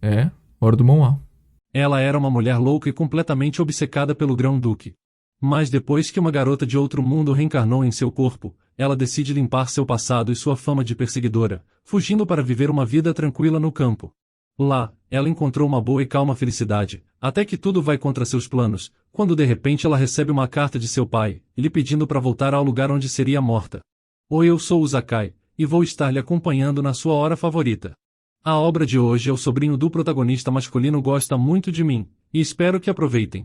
É, hora do Mão A. Ela era uma mulher louca e completamente obcecada pelo Grão-Duque. Mas depois que uma garota de outro mundo reencarnou em seu corpo, ela decide limpar seu passado e sua fama de perseguidora, fugindo para viver uma vida tranquila no campo. Lá, ela encontrou uma boa e calma felicidade, até que tudo vai contra seus planos, quando de repente ela recebe uma carta de seu pai, lhe pedindo para voltar ao lugar onde seria morta. Oi, eu sou o Zakai, e vou estar lhe acompanhando na sua hora favorita. A obra de hoje é o sobrinho do protagonista masculino gosta muito de mim, e espero que aproveitem.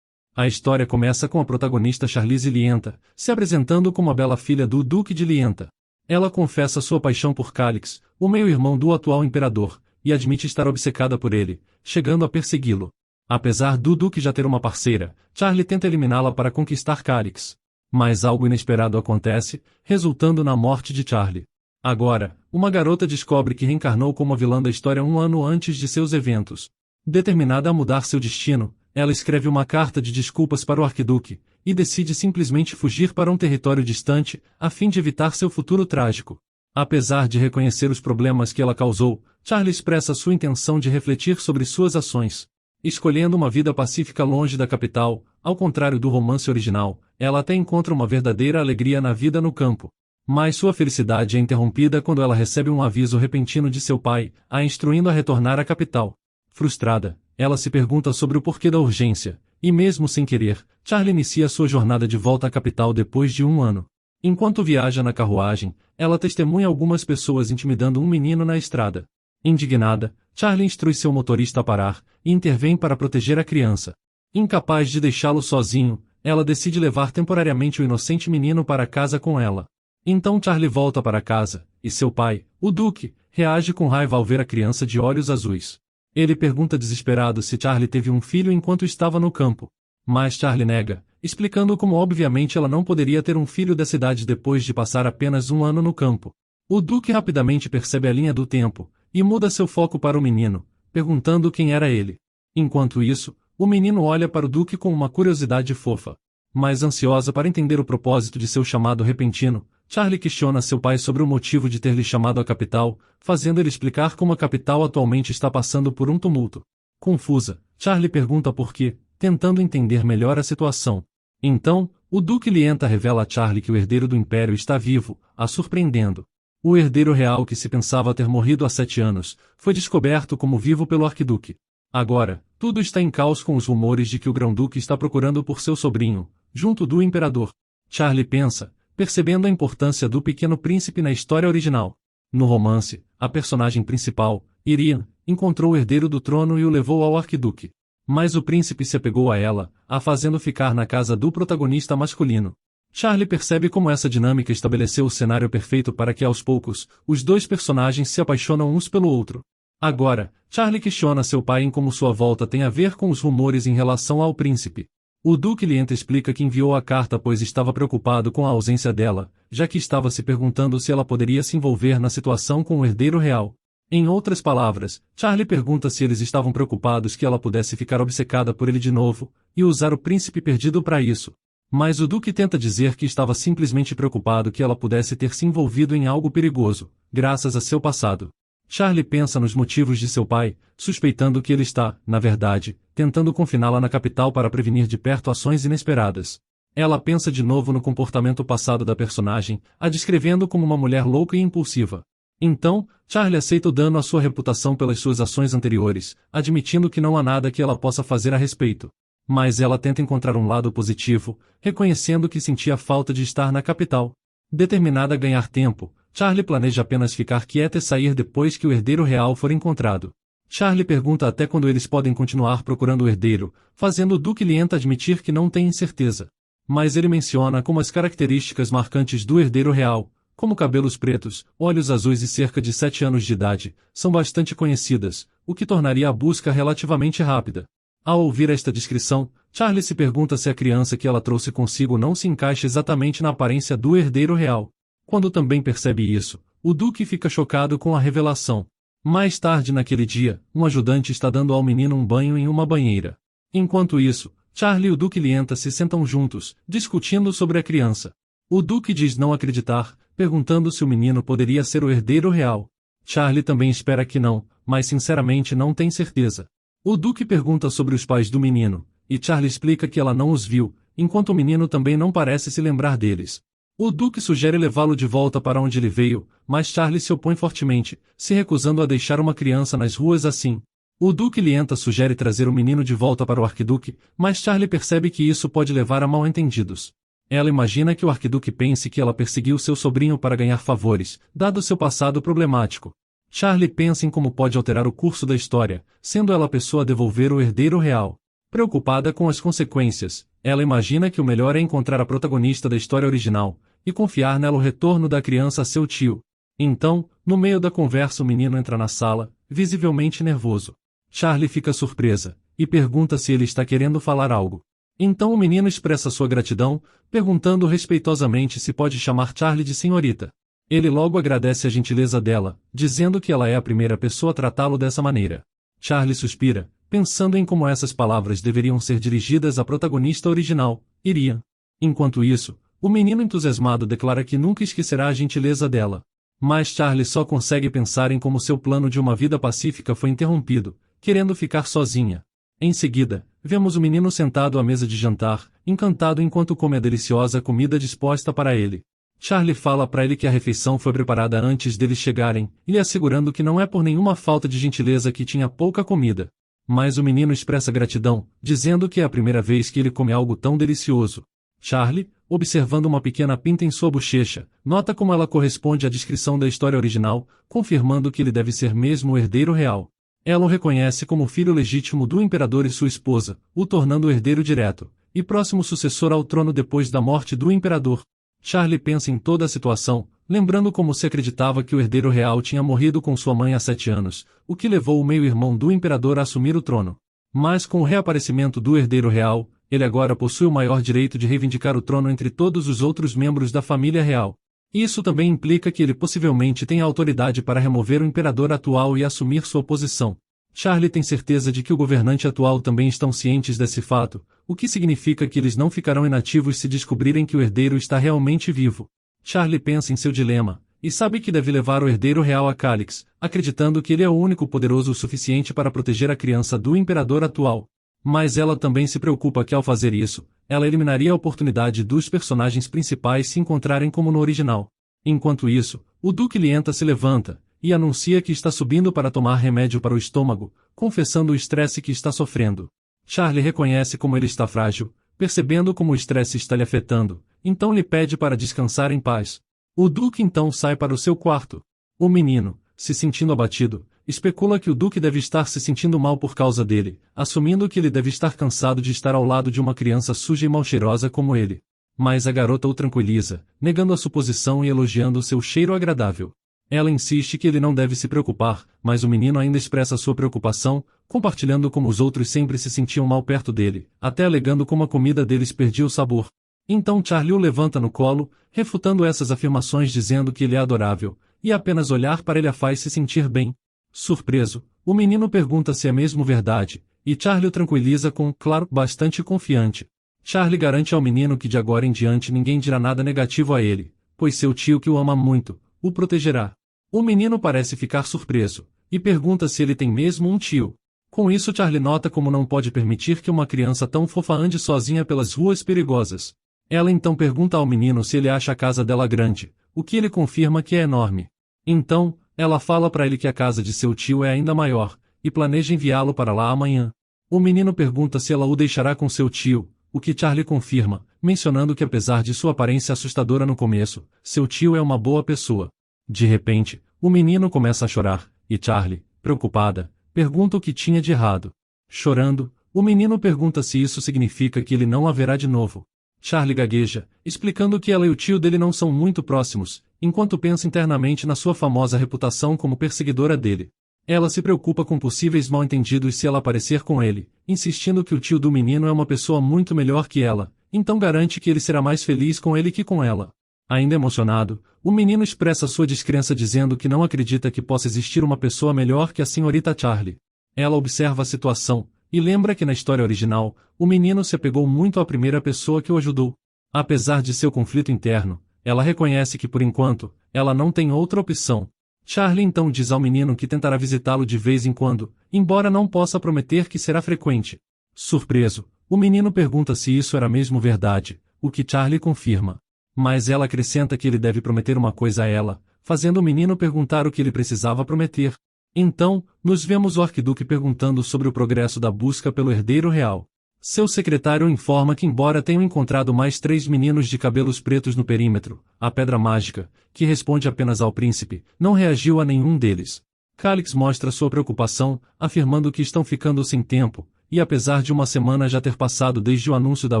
A história começa com a protagonista Charlize Lienta, se apresentando como a bela filha do Duque de Lienta. Ela confessa sua paixão por Calix, o meio-irmão do atual imperador, e admite estar obcecada por ele, chegando a persegui-lo. Apesar do Duque já ter uma parceira, Charlie tenta eliminá-la para conquistar Calix. Mas algo inesperado acontece, resultando na morte de Charlie. Agora, uma garota descobre que reencarnou como a vilã da história um ano antes de seus eventos. Determinada a mudar seu destino, ela escreve uma carta de desculpas para o arquiduque, e decide simplesmente fugir para um território distante, a fim de evitar seu futuro trágico. Apesar de reconhecer os problemas que ela causou, Charlie expressa sua intenção de refletir sobre suas ações. Escolhendo uma vida pacífica longe da capital, ao contrário do romance original, ela até encontra uma verdadeira alegria na vida no campo. Mas sua felicidade é interrompida quando ela recebe um aviso repentino de seu pai, a instruindo a retornar à capital. Frustrada, ela se pergunta sobre o porquê da urgência, e mesmo sem querer, Charlie inicia sua jornada de volta à capital depois de um ano. Enquanto viaja na carruagem, ela testemunha algumas pessoas intimidando um menino na estrada. Indignada, Charlie instrui seu motorista a parar, e intervém para proteger a criança. Incapaz de deixá-lo sozinho, ela decide levar temporariamente o inocente menino para casa com ela. Então Charlie volta para casa, e seu pai, o Duque, reage com raiva ao ver a criança de olhos azuis. Ele pergunta desesperado se Charlie teve um filho enquanto estava no campo. Mas Charlie nega, explicando como obviamente ela não poderia ter um filho dessa idade depois de passar apenas um ano no campo. O Duque rapidamente percebe a linha do tempo, e muda seu foco para o menino, perguntando quem era ele. Enquanto isso, o menino olha para o Duque com uma curiosidade fofa. Mas ansiosa para entender o propósito de seu chamado repentino, Charlie questiona seu pai sobre o motivo de ter lhe chamado à capital, fazendo ele explicar como a capital atualmente está passando por um tumulto. Confusa, Charlie pergunta por quê, tentando entender melhor a situação. Então, o Duque Lienta revela a Charlie que o herdeiro do Império está vivo, a surpreendendo. O herdeiro real que se pensava ter morrido há 7 anos, foi descoberto como vivo pelo arquiduque. Agora, tudo está em caos com os rumores de que o Grão-Duque está procurando por seu sobrinho, junto do imperador. Charlie pensa, percebendo a importância do Pequeno Príncipe na história original. No romance, a personagem principal, Irian, encontrou o herdeiro do trono e o levou ao arquiduque. Mas o príncipe se apegou a ela, a fazendo ficar na casa do protagonista masculino. Charlie percebe como essa dinâmica estabeleceu o cenário perfeito para que aos poucos, os dois personagens se apaixonam uns pelo outro. Agora, Charlie questiona seu pai em como sua volta tem a ver com os rumores em relação ao príncipe. O Duque Lienta explica que enviou a carta pois estava preocupado com a ausência dela, já que estava se perguntando se ela poderia se envolver na situação com o herdeiro real. Em outras palavras, Charlie pergunta se eles estavam preocupados que ela pudesse ficar obcecada por ele de novo, e usar o príncipe perdido para isso. Mas o Duque tenta dizer que estava simplesmente preocupado que ela pudesse ter se envolvido em algo perigoso, graças a seu passado. Charlie pensa nos motivos de seu pai, suspeitando que ele está, na verdade, tentando confiná-la na capital para prevenir de perto ações inesperadas. Ela pensa de novo no comportamento passado da personagem, a descrevendo como uma mulher louca e impulsiva. Então, Charlie aceita o dano à sua reputação pelas suas ações anteriores, admitindo que não há nada que ela possa fazer a respeito. Mas ela tenta encontrar um lado positivo, reconhecendo que sentia falta de estar na capital. Determinada a ganhar tempo, Charlie planeja apenas ficar quieta e sair depois que o herdeiro real for encontrado. Charlie pergunta até quando eles podem continuar procurando o herdeiro, fazendo o Duque Lienta admitir que não tem certeza. Mas ele menciona como as características marcantes do herdeiro real, como cabelos pretos, olhos azuis e cerca de 7 anos de idade, são bastante conhecidas, o que tornaria a busca relativamente rápida. Ao ouvir esta descrição, Charlie se pergunta se a criança que ela trouxe consigo não se encaixa exatamente na aparência do herdeiro real. Quando também percebe isso, o Duque fica chocado com a revelação. Mais tarde naquele dia, um ajudante está dando ao menino um banho em uma banheira. Enquanto isso, Charlie e o Duque Lienta se sentam juntos, discutindo sobre a criança. O Duque diz não acreditar, perguntando se o menino poderia ser o herdeiro real. Charlie também espera que não, mas sinceramente não tem certeza. O Duque pergunta sobre os pais do menino, e Charlie explica que ela não os viu, enquanto o menino também não parece se lembrar deles. O Duque sugere levá-lo de volta para onde ele veio, mas Charlie se opõe fortemente, se recusando a deixar uma criança nas ruas assim. O Duque Lienta sugere trazer o menino de volta para o Arquiduque, mas Charlie percebe que isso pode levar a mal-entendidos. Ela imagina que o Arquiduque pense que ela perseguiu seu sobrinho para ganhar favores, dado seu passado problemático. Charlie pensa em como pode alterar o curso da história, sendo ela a pessoa a devolver o herdeiro real. Preocupada com as consequências, ela imagina que o melhor é encontrar a protagonista da história original, e confiar nela o retorno da criança a seu tio. Então, no meio da conversa o menino entra na sala, visivelmente nervoso. Charlie fica surpresa, e pergunta se ele está querendo falar algo. Então o menino expressa sua gratidão, perguntando respeitosamente se pode chamar Charlie de senhorita. Ele logo agradece a gentileza dela, dizendo que ela é a primeira pessoa a tratá-lo dessa maneira. Charlie suspira, pensando em como essas palavras deveriam ser dirigidas à protagonista original, Irian. Enquanto isso, o menino entusiasmado declara que nunca esquecerá a gentileza dela. Mas Charlie só consegue pensar em como seu plano de uma vida pacífica foi interrompido, querendo ficar sozinha. Em seguida, vemos o menino sentado à mesa de jantar, encantado enquanto come a deliciosa comida disposta para ele. Charlie fala para ele que a refeição foi preparada antes deles chegarem, lhe assegurando que não é por nenhuma falta de gentileza que tinha pouca comida. Mas o menino expressa gratidão, dizendo que é a primeira vez que ele come algo tão delicioso. Charlie, observando uma pequena pinta em sua bochecha, nota como ela corresponde à descrição da história original, confirmando que ele deve ser mesmo o herdeiro real. Ela o reconhece como filho legítimo do imperador e sua esposa, o tornando o herdeiro direto, e próximo sucessor ao trono depois da morte do imperador. Charlie pensa em toda a situação, lembrando como se acreditava que o herdeiro real tinha morrido com sua mãe há 7 anos, o que levou o meio-irmão do imperador a assumir o trono. Mas com o reaparecimento do herdeiro real, ele agora possui o maior direito de reivindicar o trono entre todos os outros membros da família real. Isso também implica que ele possivelmente tenha autoridade para remover o imperador atual e assumir sua posição. Charlie tem certeza de que o governante atual também estão cientes desse fato, o que significa que eles não ficarão inativos se descobrirem que o herdeiro está realmente vivo. Charlie pensa em seu dilema, e sabe que deve levar o herdeiro real a Calix, acreditando que ele é o único poderoso o suficiente para proteger a criança do imperador atual. Mas ela também se preocupa que ao fazer isso, ela eliminaria a oportunidade dos personagens principais se encontrarem como no original. Enquanto isso, o Duque Lienta se levanta, e anuncia que está subindo para tomar remédio para o estômago, confessando o estresse que está sofrendo. Charlie reconhece como ele está frágil, percebendo como o estresse está lhe afetando, então lhe pede para descansar em paz. O Duque então sai para o seu quarto. O menino, se sentindo abatido, especula que o Duque deve estar se sentindo mal por causa dele, assumindo que ele deve estar cansado de estar ao lado de uma criança suja e mal-cheirosa como ele. Mas a garota o tranquiliza, negando a suposição e elogiando seu cheiro agradável. Ela insiste que ele não deve se preocupar, mas o menino ainda expressa sua preocupação, compartilhando como os outros sempre se sentiam mal perto dele, até alegando como a comida deles perdia o sabor. Então Charlie o levanta no colo, refutando essas afirmações dizendo que ele é adorável, e apenas olhar para ele a faz se sentir bem. Surpreso, o menino pergunta se é mesmo verdade, e Charlie o tranquiliza com, claro, bastante confiante. Charlie garante ao menino que de agora em diante ninguém dirá nada negativo a ele, pois seu tio que o ama muito, o protegerá. O menino parece ficar surpreso, e pergunta se ele tem mesmo um tio. Com isso Charlie nota como não pode permitir que uma criança tão fofa ande sozinha pelas ruas perigosas. Ela então pergunta ao menino se ele acha a casa dela grande, o que ele confirma que é enorme. Então, ela fala para ele que a casa de seu tio é ainda maior, e planeja enviá-lo para lá amanhã. O menino pergunta se ela o deixará com seu tio, o que Charlie confirma, mencionando que apesar de sua aparência assustadora no começo, seu tio é uma boa pessoa. De repente, o menino começa a chorar, e Charlie, preocupada, pergunta o que tinha de errado. Chorando, o menino pergunta se isso significa que ele não a verá de novo. Charlie gagueja, explicando que ela e o tio dele não são muito próximos, enquanto pensa internamente na sua famosa reputação como perseguidora dele. Ela se preocupa com possíveis mal-entendidos se ela aparecer com ele, insistindo que o tio do menino é uma pessoa muito melhor que ela, então garante que ele será mais feliz com ele que com ela. Ainda emocionado, o menino expressa sua descrença dizendo que não acredita que possa existir uma pessoa melhor que a senhorita Charlie. Ela observa a situação, e lembra que na história original, o menino se apegou muito à primeira pessoa que o ajudou. Apesar de seu conflito interno, ela reconhece que por enquanto, ela não tem outra opção. Charlie então diz ao menino que tentará visitá-lo de vez em quando, embora não possa prometer que será frequente. Surpreso, o menino pergunta se isso era mesmo verdade, o que Charlie confirma. Mas ela acrescenta que ele deve prometer uma coisa a ela, fazendo o menino perguntar o que ele precisava prometer. Então, nos vemos o arquiduque perguntando sobre o progresso da busca pelo herdeiro real. Seu secretário informa que embora tenham encontrado mais 3 meninos de cabelos pretos no perímetro, a pedra mágica, que responde apenas ao príncipe, não reagiu a nenhum deles. Calix mostra sua preocupação, afirmando que estão ficando sem tempo, e apesar de uma semana já ter passado desde o anúncio da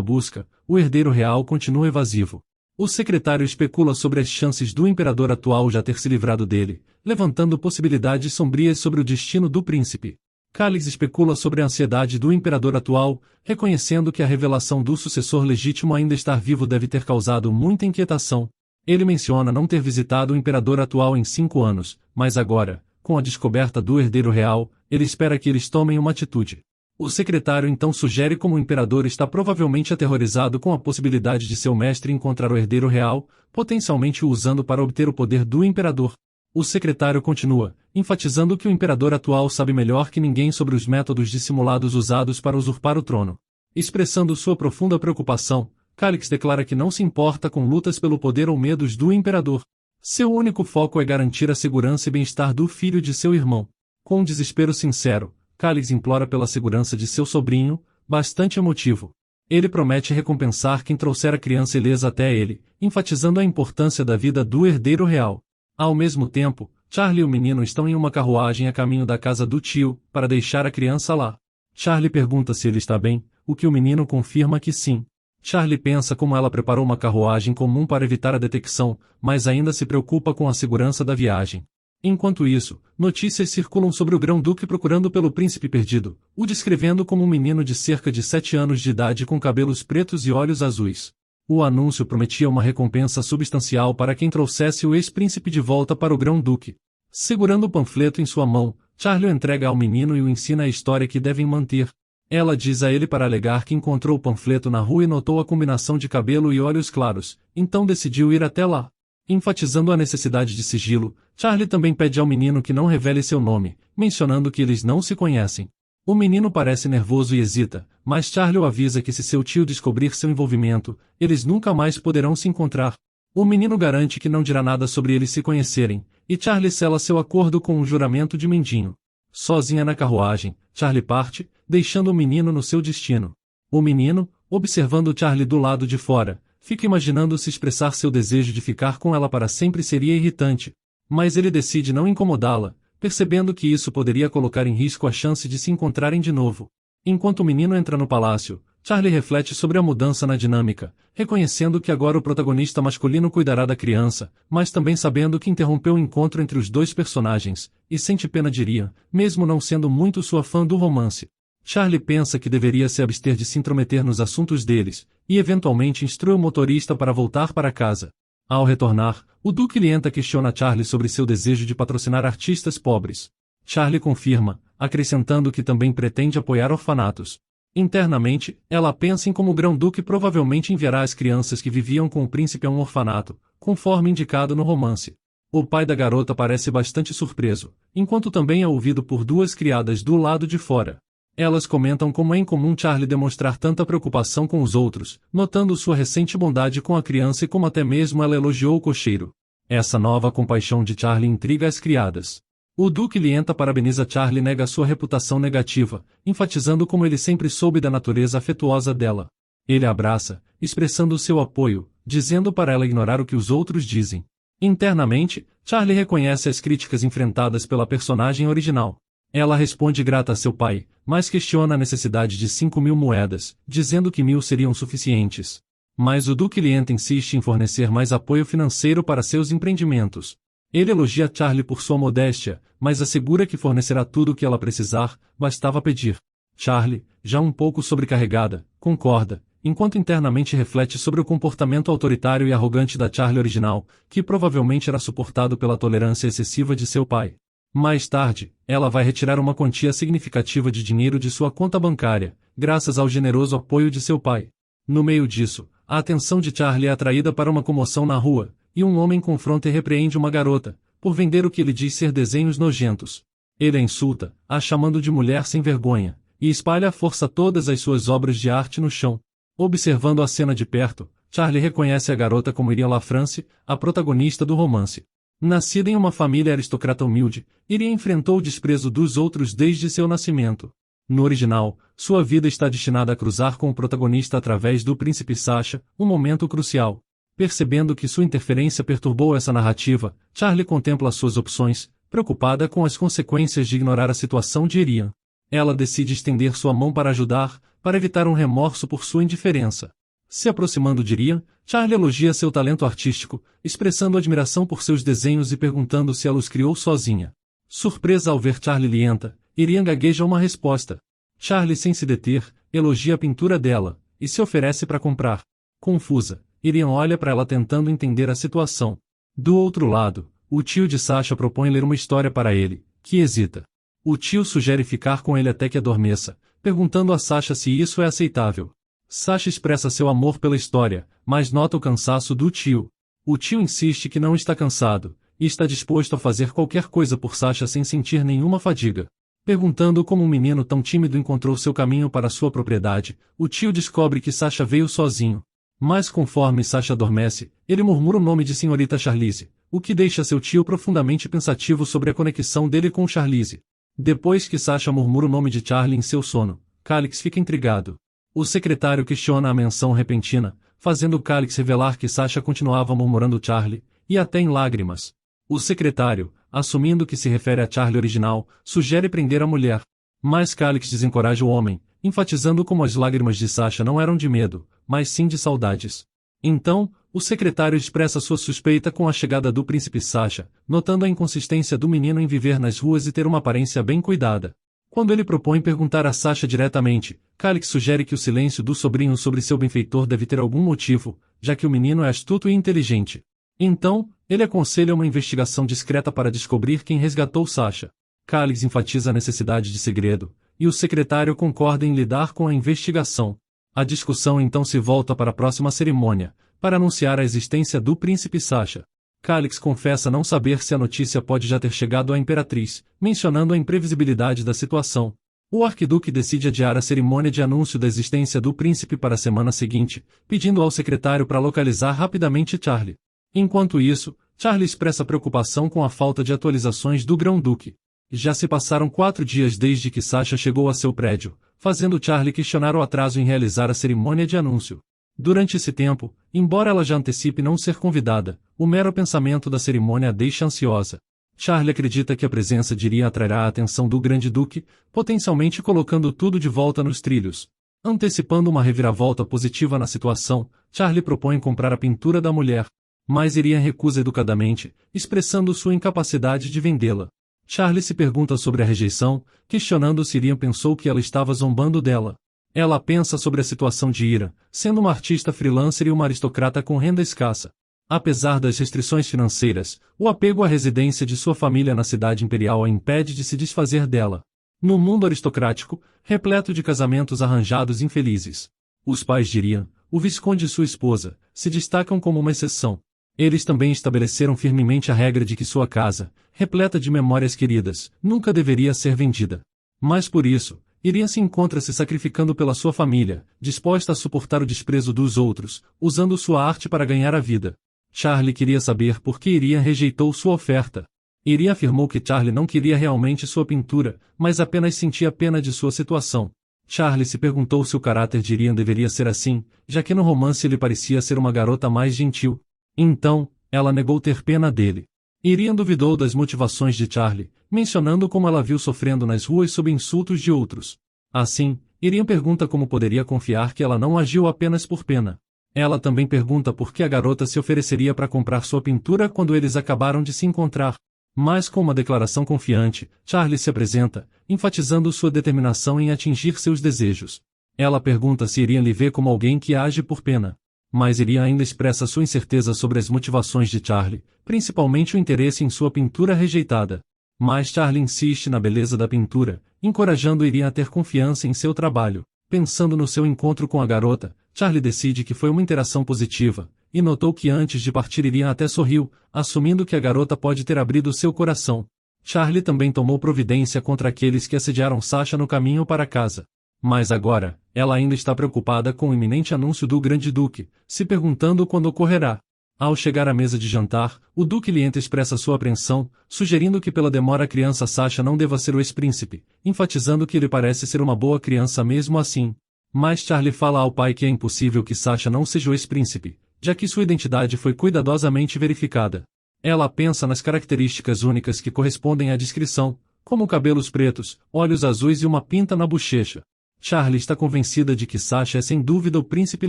busca, o herdeiro real continua evasivo. O secretário especula sobre as chances do imperador atual já ter se livrado dele, levantando possibilidades sombrias sobre o destino do príncipe. Calix especula sobre a ansiedade do imperador atual, reconhecendo que a revelação do sucessor legítimo ainda estar vivo deve ter causado muita inquietação. Ele menciona não ter visitado o imperador atual em 5 anos, mas agora, com a descoberta do herdeiro real, ele espera que eles tomem uma atitude. O secretário então sugere como o imperador está provavelmente aterrorizado com a possibilidade de seu mestre encontrar o herdeiro real, potencialmente o usando para obter o poder do imperador. O secretário continua, enfatizando que o imperador atual sabe melhor que ninguém sobre os métodos dissimulados usados para usurpar o trono. Expressando sua profunda preocupação, Calix declara que não se importa com lutas pelo poder ou medos do imperador. Seu único foco é garantir a segurança e bem-estar do filho de seu irmão. Com um desespero sincero, Calix implora pela segurança de seu sobrinho, bastante emotivo. Ele promete recompensar quem trouxer a criança ilesa até ele, enfatizando a importância da vida do herdeiro real. Ao mesmo tempo, Charlie e o menino estão em uma carruagem a caminho da casa do tio, para deixar a criança lá. Charlie pergunta se ele está bem, o que o menino confirma que sim. Charlie pensa como ela preparou uma carruagem comum para evitar a detecção, mas ainda se preocupa com a segurança da viagem. Enquanto isso, notícias circulam sobre o grão-duque procurando pelo príncipe perdido, o descrevendo como um menino de cerca de 7 anos de idade com cabelos pretos e olhos azuis. O anúncio prometia uma recompensa substancial para quem trouxesse o ex-príncipe de volta para o grão-duque. Segurando o panfleto em sua mão, Charlie o entrega ao menino e o ensina a história que devem manter. Ela diz a ele para alegar que encontrou o panfleto na rua e notou a combinação de cabelo e olhos claros, então decidiu ir até lá. Enfatizando a necessidade de sigilo, Charlie também pede ao menino que não revele seu nome, mencionando que eles não se conhecem. O menino parece nervoso e hesita, mas Charlie o avisa que se seu tio descobrir seu envolvimento, eles nunca mais poderão se encontrar. O menino garante que não dirá nada sobre eles se conhecerem, e Charlie sela seu acordo com um juramento de Mendinho. Sozinha na carruagem, Charlie parte, deixando o menino no seu destino. O menino, observando Charlie do lado de fora, fica imaginando se expressar seu desejo de ficar com ela para sempre seria irritante. Mas ele decide não incomodá-la, percebendo que isso poderia colocar em risco a chance de se encontrarem de novo. Enquanto o menino entra no palácio, Charlie reflete sobre a mudança na dinâmica, reconhecendo que agora o protagonista masculino cuidará da criança, mas também sabendo que interrompeu o encontro entre os dois personagens, e sente pena de Rian, mesmo não sendo muito sua fã do romance. Charlie pensa que deveria se abster de se intrometer nos assuntos deles, e eventualmente instrui o motorista para voltar para casa. Ao retornar, o Duque Lienta questiona Charlie sobre seu desejo de patrocinar artistas pobres. Charlie confirma, acrescentando que também pretende apoiar orfanatos. Internamente, ela pensa em como o Grão-Duque provavelmente enviará as crianças que viviam com o príncipe a um orfanato, conforme indicado no romance. O pai da garota parece bastante surpreso, enquanto também é ouvido por 2 criadas do lado de fora. Elas comentam como é incomum Charlie demonstrar tanta preocupação com os outros, notando sua recente bondade com a criança e como até mesmo ela elogiou o cocheiro. Essa nova compaixão de Charlie intriga as criadas. O Duque Lienta parabeniza Charlie e nega sua reputação negativa, enfatizando como ele sempre soube da natureza afetuosa dela. Ele a abraça, expressando seu apoio, dizendo para ela ignorar o que os outros dizem. Internamente, Charlie reconhece as críticas enfrentadas pela personagem original. Ela responde grata a seu pai, mas questiona a necessidade de 5.000 moedas, dizendo que 1.000 seriam suficientes. Mas o Duque Lienta insiste em fornecer mais apoio financeiro para seus empreendimentos. Ele elogia Charlie por sua modéstia, mas assegura que fornecerá tudo o que ela precisar, bastava pedir. Charlie, já um pouco sobrecarregada, concorda, enquanto internamente reflete sobre o comportamento autoritário e arrogante da Charlie original, que provavelmente era suportado pela tolerância excessiva de seu pai. Mais tarde, ela vai retirar uma quantia significativa de dinheiro de sua conta bancária, graças ao generoso apoio de seu pai. No meio disso, a atenção de Charlie é atraída para uma comoção na rua, e um homem confronta e repreende uma garota, por vender o que ele diz ser desenhos nojentos. Ele a insulta, a chamando de mulher sem vergonha, e espalha à força todas as suas obras de arte no chão. Observando a cena de perto, Charlie reconhece a garota como Irian LaFrance, a protagonista do romance. Nascida em uma família aristocrata humilde, Irian enfrentou o desprezo dos outros desde seu nascimento. No original, sua vida está destinada a cruzar com o protagonista através do príncipe Sasha, um momento crucial. Percebendo que sua interferência perturbou essa narrativa, Charlie contempla suas opções, preocupada com as consequências de ignorar a situação de Irian. Ela decide estender sua mão para ajudar, para evitar um remorso por sua indiferença. Se aproximando de Irian, Charlie elogia seu talento artístico, expressando admiração por seus desenhos e perguntando se ela os criou sozinha. Surpresa ao ver Charlie lenta, Irian gagueja uma resposta. Charlie, sem se deter, elogia a pintura dela, e se oferece para comprar. Confusa, Irian olha para ela tentando entender a situação. Do outro lado, o tio de Sasha propõe ler uma história para ele, que hesita. O tio sugere ficar com ele até que adormeça, perguntando a Sasha se isso é aceitável. Sasha expressa seu amor pela história, mas nota o cansaço do tio. O tio insiste que não está cansado, e está disposto a fazer qualquer coisa por Sasha sem sentir nenhuma fadiga. Perguntando como um menino tão tímido encontrou seu caminho para sua propriedade, o tio descobre que Sasha veio sozinho. Mas conforme Sasha adormece, ele murmura o nome de Senhorita Charlize, o que deixa seu tio profundamente pensativo sobre a conexão dele com Charlize. Depois que Sasha murmura o nome de Charlie em seu sono, Calix fica intrigado. O secretário questiona a menção repentina, fazendo Calix revelar que Sasha continuava murmurando Charlie, e até em lágrimas. O secretário, assumindo que se refere a Charlie original, sugere prender a mulher. Mas Calix desencoraja o homem, enfatizando como as lágrimas de Sasha não eram de medo, mas sim de saudades. Então, o secretário expressa sua suspeita com a chegada do príncipe Sasha, notando a inconsistência do menino em viver nas ruas e ter uma aparência bem cuidada. Quando ele propõe perguntar a Sasha diretamente, Calix sugere que o silêncio do sobrinho sobre seu benfeitor deve ter algum motivo, já que o menino é astuto e inteligente. Então, ele aconselha uma investigação discreta para descobrir quem resgatou Sasha. Calix enfatiza a necessidade de segredo, e o secretário concorda em lidar com a investigação. A discussão então se volta para a próxima cerimônia, para anunciar a existência do príncipe Sasha. Calix confessa não saber se a notícia pode já ter chegado à imperatriz, mencionando a imprevisibilidade da situação. O arquiduque decide adiar a cerimônia de anúncio da existência do príncipe para a semana seguinte, pedindo ao secretário para localizar rapidamente Charlie. Enquanto isso, Charlie expressa preocupação com a falta de atualizações do grão-duque. Já se passaram 4 dias desde que Sasha chegou a seu prédio, fazendo Charlie questionar o atraso em realizar a cerimônia de anúncio. Durante esse tempo, embora ela já antecipe não ser convidada, o mero pensamento da cerimônia a deixa ansiosa. Charlie acredita que a presença de Irian atrairá a atenção do grande-duque, potencialmente colocando tudo de volta nos trilhos. Antecipando uma reviravolta positiva na situação, Charlie propõe comprar a pintura da mulher, mas Irian recusa educadamente, expressando sua incapacidade de vendê-la. Charlie se pergunta sobre a rejeição, questionando se Irian pensou que ela estava zombando dela. Ela pensa sobre a situação de Ira, sendo uma artista freelancer e uma aristocrata com renda escassa. Apesar das restrições financeiras, o apego à residência de sua família na cidade imperial a impede de se desfazer dela. No mundo aristocrático, repleto de casamentos arranjados infelizes, os pais de Irian, o visconde e sua esposa, se destacam como uma exceção. Eles também estabeleceram firmemente a regra de que sua casa, repleta de memórias queridas, nunca deveria ser vendida. Mas por isso, Irian se encontra se sacrificando pela sua família, disposta a suportar o desprezo dos outros, usando sua arte para ganhar a vida. Charlie queria saber por que Irian rejeitou sua oferta. Irian afirmou que Charlie não queria realmente sua pintura, mas apenas sentia pena de sua situação. Charlie se perguntou se o caráter de Irian deveria ser assim, já que no romance ele parecia ser uma garota mais gentil. Então, ela negou ter pena dele. Irian duvidou das motivações de Charlie, mencionando como ela viu sofrendo nas ruas sob insultos de outros. Assim, Irian pergunta como poderia confiar que ela não agiu apenas por pena. Ela também pergunta por que a garota se ofereceria para comprar sua pintura quando eles acabaram de se encontrar. Mas com uma declaração confiante, Charlie se apresenta, enfatizando sua determinação em atingir seus desejos. Ela pergunta se Irian lhe vê como alguém que age por pena. Mas Irian ainda expressa sua incerteza sobre as motivações de Charlie, principalmente o interesse em sua pintura rejeitada. Mas Charlie insiste na beleza da pintura, encorajando Irian a ter confiança em seu trabalho. Pensando no seu encontro com a garota, Charlie decide que foi uma interação positiva, e notou que antes de partir Irian até sorriu, assumindo que a garota pode ter abrido seu coração. Charlie também tomou providência contra aqueles que assediaram Sasha no caminho para casa. Mas agora, ela ainda está preocupada com o iminente anúncio do Grande Duque, se perguntando quando ocorrerá. Ao chegar à mesa de jantar, o Duque Lienta expressa sua apreensão, sugerindo que pela demora a criança Sasha não deva ser o ex-príncipe, enfatizando que ele parece ser uma boa criança mesmo assim. Mas Charlie fala ao pai que é impossível que Sasha não seja o ex-príncipe, já que sua identidade foi cuidadosamente verificada. Ela pensa nas características únicas que correspondem à descrição, como cabelos pretos, olhos azuis e uma pinta na bochecha. Charlie está convencida de que Sasha é sem dúvida o príncipe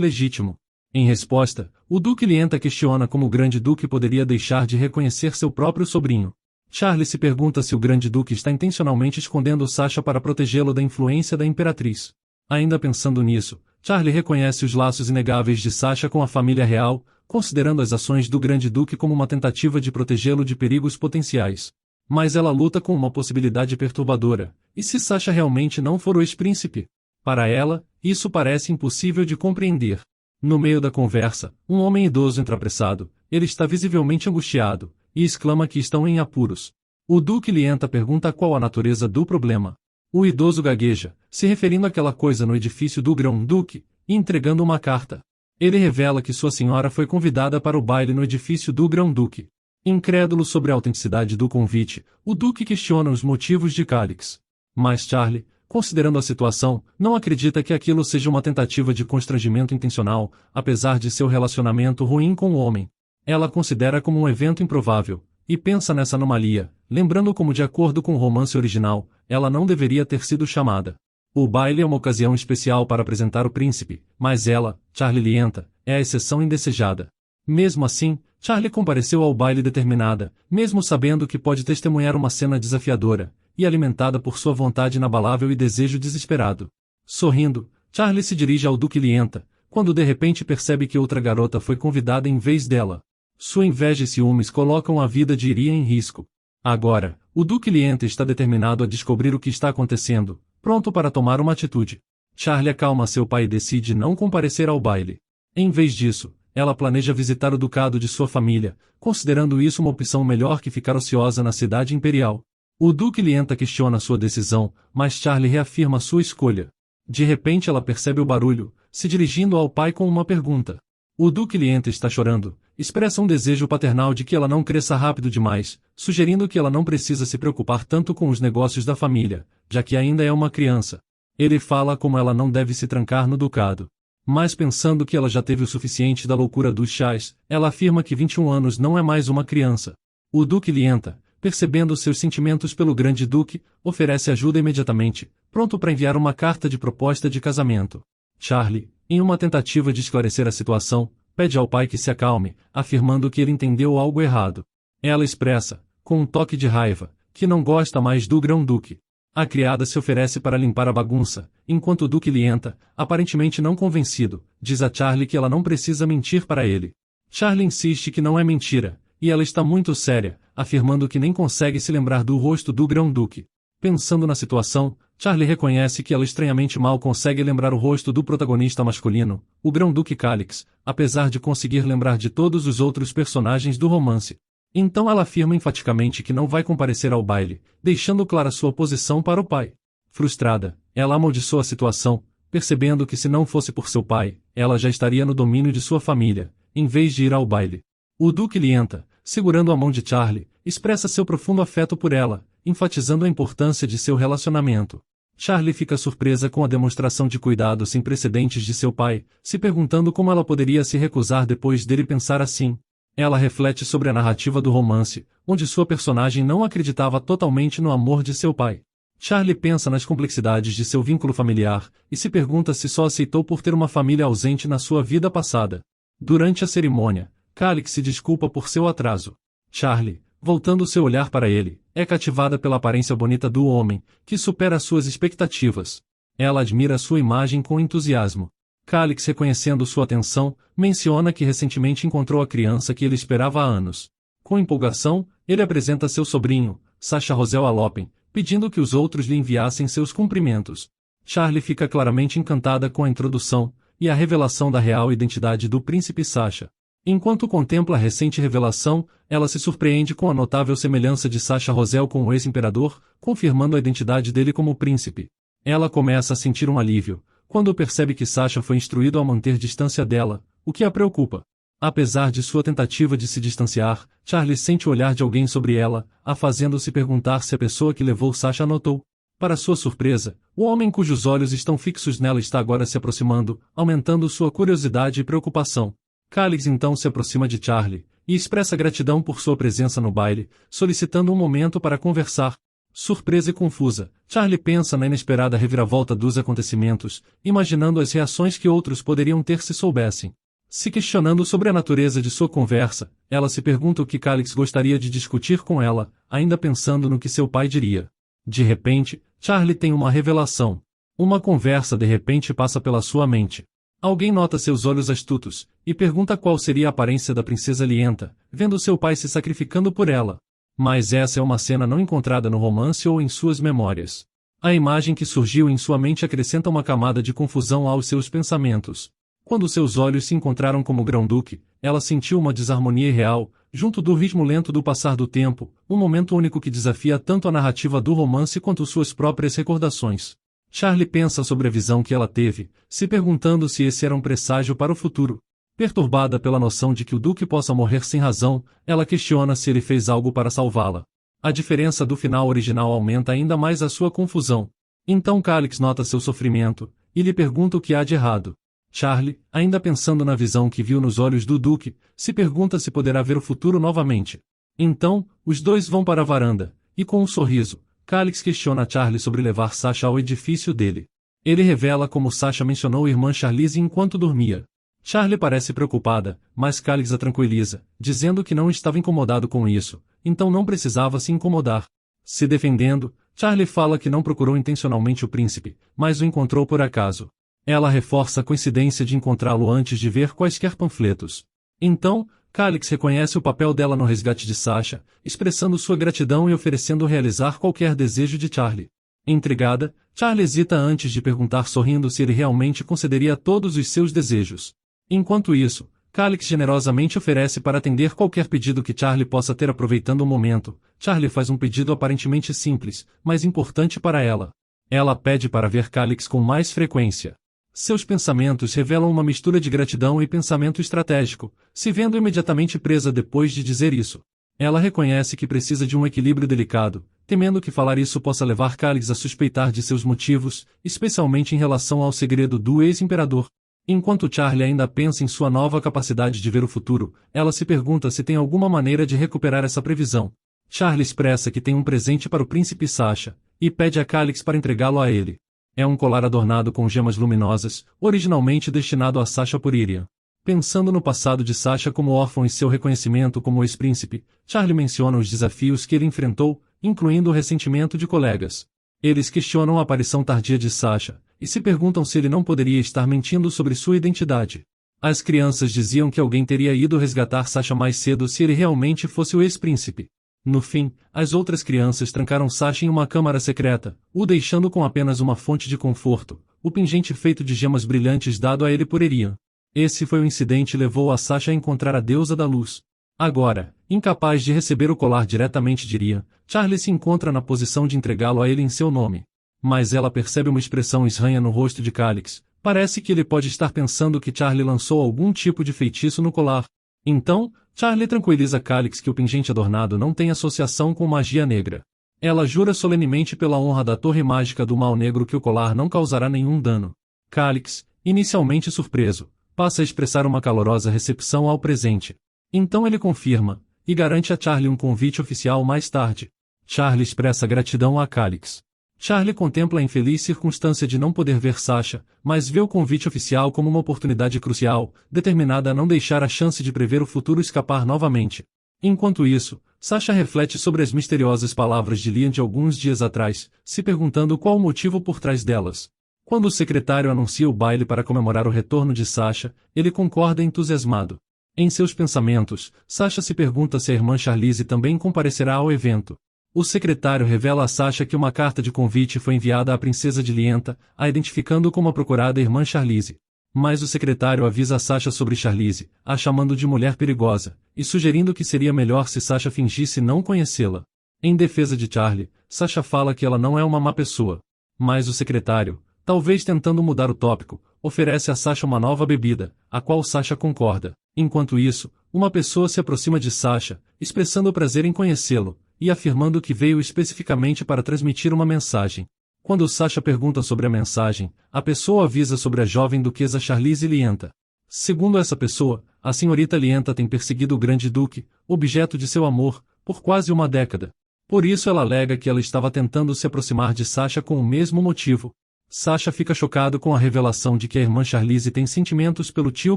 legítimo. Em resposta, o Duque Lienta questiona como o Grande Duque poderia deixar de reconhecer seu próprio sobrinho. Charlie se pergunta se o Grande Duque está intencionalmente escondendo Sasha para protegê-lo da influência da Imperatriz. Ainda pensando nisso, Charlie reconhece os laços inegáveis de Sasha com a família real, considerando as ações do Grande Duque como uma tentativa de protegê-lo de perigos potenciais. Mas ela luta com uma possibilidade perturbadora. E se Sasha realmente não for o ex-príncipe? Para ela, isso parece impossível de compreender. No meio da conversa, um homem idoso entra apressado. Ele está visivelmente angustiado, e exclama que estão em apuros. O Duque Lienta pergunta qual a natureza do problema. O idoso gagueja, se referindo àquela coisa no edifício do Grão-Duque, e entregando uma carta. Ele revela que sua senhora foi convidada para o baile no edifício do Grão-Duque. Incrédulo sobre a autenticidade do convite, o Duque questiona os motivos de Calix. Mas Charlie, considerando a situação, não acredita que aquilo seja uma tentativa de constrangimento intencional, apesar de seu relacionamento ruim com o homem. Ela considera como um evento improvável, e pensa nessa anomalia, lembrando como de acordo com o romance original, ela não deveria ter sido chamada. O baile é uma ocasião especial para apresentar o príncipe, mas ela, Charlie Lienta, é a exceção indesejada. Mesmo assim, Charlie compareceu ao baile determinada, mesmo sabendo que pode testemunhar uma cena desafiadora, e alimentada por sua vontade inabalável e desejo desesperado. Sorrindo, Charlie se dirige ao Duque Lienta, quando de repente percebe que outra garota foi convidada em vez dela. Sua inveja e ciúmes colocam a vida de Iria em risco. Agora, o Duque Lienta está determinado a descobrir o que está acontecendo, pronto para tomar uma atitude. Charlie acalma seu pai e decide não comparecer ao baile. Em vez disso, ela planeja visitar o ducado de sua família, considerando isso uma opção melhor que ficar ociosa na cidade imperial. O Duque Lienta questiona sua decisão, mas Charlie reafirma sua escolha. De repente ela percebe o barulho, se dirigindo ao pai com uma pergunta. O Duque Lienta está chorando, expressa um desejo paternal de que ela não cresça rápido demais, sugerindo que ela não precisa se preocupar tanto com os negócios da família, já que ainda é uma criança. Ele fala como ela não deve se trancar no ducado. Mas pensando que ela já teve o suficiente da loucura dos chás, ela afirma que 21 anos não é mais uma criança. O Duque Lienta, percebendo seus sentimentos pelo Grande Duque, oferece ajuda imediatamente, pronto para enviar uma carta de proposta de casamento. Charlie, em uma tentativa de esclarecer a situação, pede ao pai que se acalme, afirmando que ele entendeu algo errado. Ela expressa, com um toque de raiva, que não gosta mais do Grão-Duque. A criada se oferece para limpar a bagunça, enquanto o Duque Lienta, aparentemente não convencido, diz a Charlie que ela não precisa mentir para ele. Charlie insiste que não é mentira, e ela está muito séria, afirmando que nem consegue se lembrar do rosto do Grão-Duque. Pensando na situação, Charlie reconhece que ela estranhamente mal consegue lembrar o rosto do protagonista masculino, o Grão-Duque Calix, apesar de conseguir lembrar de todos os outros personagens do romance. Então ela afirma enfaticamente que não vai comparecer ao baile, deixando clara sua posição para o pai. Frustrada, ela amaldiçoa a situação, percebendo que se não fosse por seu pai, ela já estaria no domínio de sua família, em vez de ir ao baile. O Duque Lienta, segurando a mão de Charlie, expressa seu profundo afeto por ela, enfatizando a importância de seu relacionamento. Charlie fica surpresa com a demonstração de cuidado sem precedentes de seu pai, se perguntando como ela poderia se recusar depois dele pensar assim. Ela reflete sobre a narrativa do romance, onde sua personagem não acreditava totalmente no amor de seu pai. Charlie pensa nas complexidades de seu vínculo familiar, e se pergunta se só aceitou por ter uma família ausente na sua vida passada. Durante a cerimônia, Calix se desculpa por seu atraso. Charlie, voltando seu olhar para ele, é cativada pela aparência bonita do homem, que supera suas expectativas. Ela admira sua imagem com entusiasmo. Calix, reconhecendo sua atenção, menciona que recentemente encontrou a criança que ele esperava há anos. Com empolgação, ele apresenta seu sobrinho, Sasha Rosel Alopen, pedindo que os outros lhe enviassem seus cumprimentos. Charlie fica claramente encantada com a introdução e a revelação da real identidade do príncipe Sasha. Enquanto contempla a recente revelação, ela se surpreende com a notável semelhança de Sasha Rosell com o ex-imperador, confirmando a identidade dele como príncipe. Ela começa a sentir um alívio, quando percebe que Sasha foi instruído a manter distância dela, o que a preocupa. Apesar de sua tentativa de se distanciar, Charlie sente o olhar de alguém sobre ela, a fazendo-se perguntar se a pessoa que levou Sasha notou. Para sua surpresa, o homem cujos olhos estão fixos nela está agora se aproximando, aumentando sua curiosidade e preocupação. Calix então se aproxima de Charlie, e expressa gratidão por sua presença no baile, solicitando um momento para conversar. Surpresa e confusa, Charlie pensa na inesperada reviravolta dos acontecimentos, imaginando as reações que outros poderiam ter se soubessem. Se questionando sobre a natureza de sua conversa, ela se pergunta o que Calix gostaria de discutir com ela, ainda pensando no que seu pai diria. De repente, Charlie tem uma revelação. Uma conversa de repente passa pela sua mente. Alguém nota seus olhos astutos, e pergunta qual seria a aparência da princesa Lienta, vendo seu pai se sacrificando por ela. Mas essa é uma cena não encontrada no romance ou em suas memórias. A imagem que surgiu em sua mente acrescenta uma camada de confusão aos seus pensamentos. Quando seus olhos se encontraram como Grão-Duque, ela sentiu uma desarmonia irreal, junto do ritmo lento do passar do tempo, um momento único que desafia tanto a narrativa do romance quanto suas próprias recordações. Charlie pensa sobre a visão que ela teve, se perguntando se esse era um presságio para o futuro. Perturbada pela noção de que o Duque possa morrer sem razão, ela questiona se ele fez algo para salvá-la. A diferença do final original aumenta ainda mais a sua confusão. Então Calix nota seu sofrimento, e lhe pergunta o que há de errado. Charlie, ainda pensando na visão que viu nos olhos do Duque, se pergunta se poderá ver o futuro novamente. Então, os dois vão para a varanda, e com um sorriso, Calix questiona Charlie sobre levar Sasha ao edifício dele. Ele revela como Sasha mencionou a irmã Charlize enquanto dormia. Charlie parece preocupada, mas Calix a tranquiliza, dizendo que não estava incomodado com isso, então não precisava se incomodar. Se defendendo, Charlie fala que não procurou intencionalmente o príncipe, mas o encontrou por acaso. Ela reforça a coincidência de encontrá-lo antes de ver quaisquer panfletos. Então, Calix reconhece o papel dela no resgate de Sasha, expressando sua gratidão e oferecendo realizar qualquer desejo de Charlie. Intrigada, Charlie hesita antes de perguntar sorrindo se ele realmente concederia todos os seus desejos. Enquanto isso, Calix generosamente oferece para atender qualquer pedido que Charlie possa ter aproveitando o momento. Charlie faz um pedido aparentemente simples, mas importante para ela. Ela pede para ver Calix com mais frequência. Seus pensamentos revelam uma mistura de gratidão e pensamento estratégico, se vendo imediatamente presa depois de dizer isso. Ela reconhece que precisa de um equilíbrio delicado, temendo que falar isso possa levar Calix a suspeitar de seus motivos, especialmente em relação ao segredo do ex-imperador. Enquanto Charlie ainda pensa em sua nova capacidade de ver o futuro, ela se pergunta se tem alguma maneira de recuperar essa previsão. Charlie expressa que tem um presente para o príncipe Sasha, e pede a Calix para entregá-lo a ele. É um colar adornado com gemas luminosas, originalmente destinado a Sasha por Irian. Pensando no passado de Sasha como órfão e seu reconhecimento como ex-príncipe, Charlie menciona os desafios que ele enfrentou, incluindo o ressentimento de colegas. Eles questionam a aparição tardia de Sasha, e se perguntam se ele não poderia estar mentindo sobre sua identidade. As crianças diziam que alguém teria ido resgatar Sasha mais cedo se ele realmente fosse o ex-príncipe. No fim, as outras crianças trancaram Sasha em uma câmara secreta, o deixando com apenas uma fonte de conforto, o pingente feito de gemas brilhantes dado a ele por Irian. Esse foi o incidente que levou a Sasha a encontrar a deusa da luz. Agora, incapaz de receber o colar diretamente de Irian, Charlie se encontra na posição de entregá-lo a ele em seu nome. Mas ela percebe uma expressão estranha no rosto de Calix. Parece que ele pode estar pensando que Charlie lançou algum tipo de feitiço no colar. Então, Charlie tranquiliza Calix que o pingente adornado não tem associação com magia negra. Ela jura solenemente pela honra da torre mágica do mal negro que o colar não causará nenhum dano. Calix, inicialmente surpreso, passa a expressar uma calorosa recepção ao presente. Então ele confirma, e garante a Charlie um convite oficial mais tarde. Charlie expressa gratidão a Calix. Charlie contempla a infeliz circunstância de não poder ver Sasha, mas vê o convite oficial como uma oportunidade crucial, determinada a não deixar a chance de prever o futuro escapar novamente. Enquanto isso, Sasha reflete sobre as misteriosas palavras de Lian de alguns dias atrás, se perguntando qual o motivo por trás delas. Quando o secretário anuncia o baile para comemorar o retorno de Sasha, ele concorda entusiasmado. Em seus pensamentos, Sasha se pergunta se a irmã Charlize também comparecerá ao evento. O secretário revela a Sasha que uma carta de convite foi enviada à princesa de Lienta, a identificando como a procurada irmã Charlize. Mas o secretário avisa a Sasha sobre Charlize, a chamando de mulher perigosa, e sugerindo que seria melhor se Sasha fingisse não conhecê-la. Em defesa de Charlie, Sasha fala que ela não é uma má pessoa. Mas o secretário, talvez tentando mudar o tópico, oferece a Sasha uma nova bebida, a qual Sasha concorda. Enquanto isso, uma pessoa se aproxima de Sasha, expressando prazer em conhecê-lo, e afirmando que veio especificamente para transmitir uma mensagem. Quando Sasha pergunta sobre a mensagem, a pessoa avisa sobre a jovem duquesa Charlize Lienta. Segundo essa pessoa, a senhorita Lienta tem perseguido o grande duque, objeto de seu amor, por quase uma década. Por isso ela alega que ela estava tentando se aproximar de Sasha com o mesmo motivo. Sasha fica chocado com a revelação de que a irmã Charlize tem sentimentos pelo tio